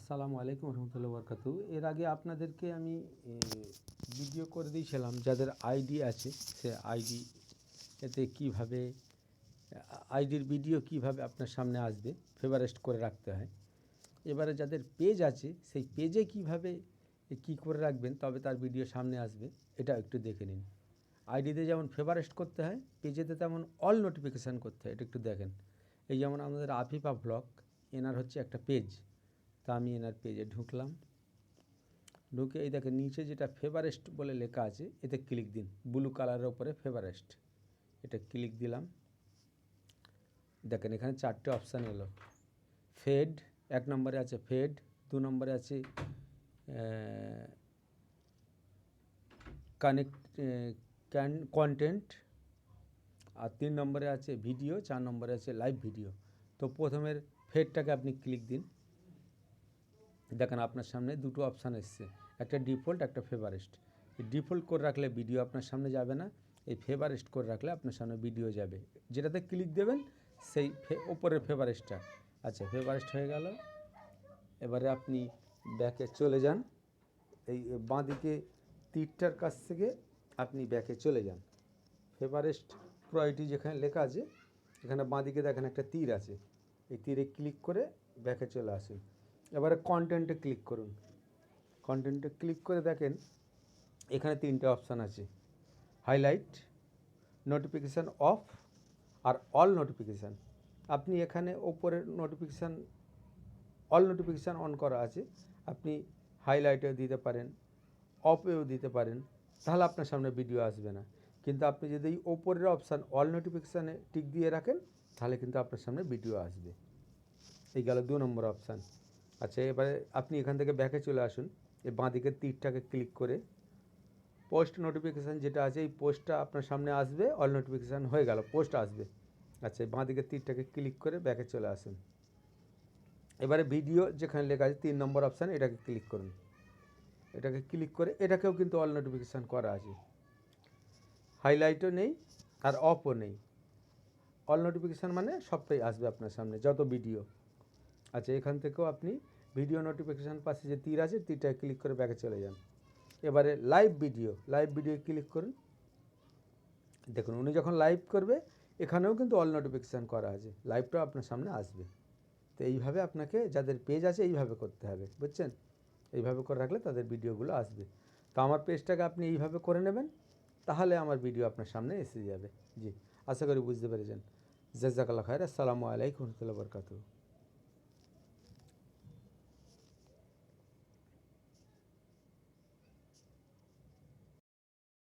আসসালামু আলাইকুম রহমতুল্লাহ বরকাতু। এর আগে আপনাদেরকে আমি ভিডিও করে দিয়েছিলাম যাদের আইডি আছে সে আইডি এতে কীভাবে আইডির ভিডিও কিভাবে আপনার সামনে আসবে ফেভারেস্ট করে রাখতে হয়। এবারে যাদের পেজ আছে সেই পেজে কিভাবে কি করে রাখবেন তবে তার ভিডিও সামনে আসবে, এটা একটু দেখে নিন। আইডিতে যেমন ফেভারেস্ট করতে হয় পেজেতে তেমন অল নোটিফিকেশান করতে হয়, এটা একটু দেখেন। এই যেমন আমাদের আফিফা ব্লগ, এনার হচ্ছে একটা পেজ, তা আমি এনার পেজে ঢুকলাম। ঢুকে এই দেখেন নিচে যেটা ফেভারেস্ট বলে লেখা আছে এতে ক্লিক দিন, ব্লু কালারের ওপরে ফেভারেস্ট, এটা ক্লিক দিলাম। দেখেন এখানে চারটে অপশান এলো। ফেড এক নম্বরে আছে, ফেড 2 নম্বরে আছে কন্টেন্ট, আর 3 নম্বরে আছে ভিডিও, 4 নম্বরে আছে লাইভ ভিডিও। তো প্রথমের ফেডটাকে আপনি ক্লিক দিন। দেখেন আপনার সামনে দুটো অপশান এসছে, একটা ডিফল্ট একটা ফেভারেস্ট। ডিফল্ট করে রাখলে ভিডিও আপনার সামনে যাবে না, এই ফেভারেস্ট করে রাখলে আপনার সামনে ভিডিও যাবে। যেটাতে ক্লিক দেবেন সেই ওপরের ফেভারেস্টটা। আচ্ছা, ফেভারেস্ট হয়ে গেল। এবারে আপনি ব্যাকে চলে যান, এই বাঁদিকে তীরটার কাছ থেকে আপনি ব্যাকে চলে যান। ফেভারেস্ট প্রায়োরিটি যেখানে লেখা আছে এখানে বাঁদিকে দেখেন একটা তীর আছে, এই তীরে ক্লিক করে ব্যাকে চলে আসুন। এবারে কন্টেন্টে ক্লিক করুন। কন্টেন্টে ক্লিক করে দেখেন এখানে 3টে অপশান আছে, হাইলাইট, নোটিফিকেশান অফ আর অল নোটিফিকেশান। আপনি এখানে ওপরের নোটিফিকেশান অল নোটিফিকেশান অন করা আছে, আপনি হাইলাইটেও দিতে পারেন, অফেও দিতে পারেন, তাহলে আপনার সামনে ভিডিও আসবে না। কিন্তু আপনি যদি এই ওপরের অপশান অল নোটিফিকেশানে টিক দিয়ে রাখেন তাহলে কিন্তু আপনার সামনে ভিডিও আসবে। এই গেল 2 নম্বর অপশান। আচ্ছা, এবারে আপনি এখান থেকে ব্যাকে চলে আসুন। এই বাঁদিকের তীরটাকে ক্লিক করে পোস্ট নোটিফিকেশান যেটা আছে এই পোস্টটা আপনার সামনে আসবে, অল নোটিফিকেশান হয়ে গেল, পোস্ট আসবে। আচ্ছা, এই বাঁদিকের তীরটাকে ক্লিক করে ব্যাকে চলে আসুন। এবারে ভিডিও যেখানে লেখা আছে 3 নম্বর অপশান, এটাকে ক্লিক করুন। এটাকে ক্লিক করে এটাকেও কিন্তু অল নোটিফিকেশান করা আছে, হাইলাইটও নেই আর অফও নেই। অল নোটিফিকেশান মানে সবটাই আসবে আপনার সামনে, যত ভিডিও। আচ্ছা, এখান থেকেও আপনি ভিডিও নোটিফিকেশান পাশে যে তীর আছে তীরটাকে ক্লিক করে ব্যাকে চলে যান। এবারে লাইভ ভিডিও ক্লিক করুন। দেখুন উনি যখন লাইভ করবে এখানেও কিন্তু অল নোটিফিকেশান করা আছে, লাইভটাও আপনার সামনে আসবে। তো এইভাবে আপনাকে যাদের পেজ আছে এইভাবে করতে হবে, বুঝছেন? এইভাবে করে রাখলে তাদের ভিডিওগুলো আসবে। তো আমার পেজটাকে আপনি এইভাবে করে নেবেন, তাহলে আমার ভিডিও আপনার সামনে এসে যাবে। জি, আশা করি বুঝতে পেরেছেন। জাযাকাল্লাহ খায়র। আসসালামু আলাইকুম ওয়া রাহমাতুল্লাহি ওয়া বারাকাতুহু।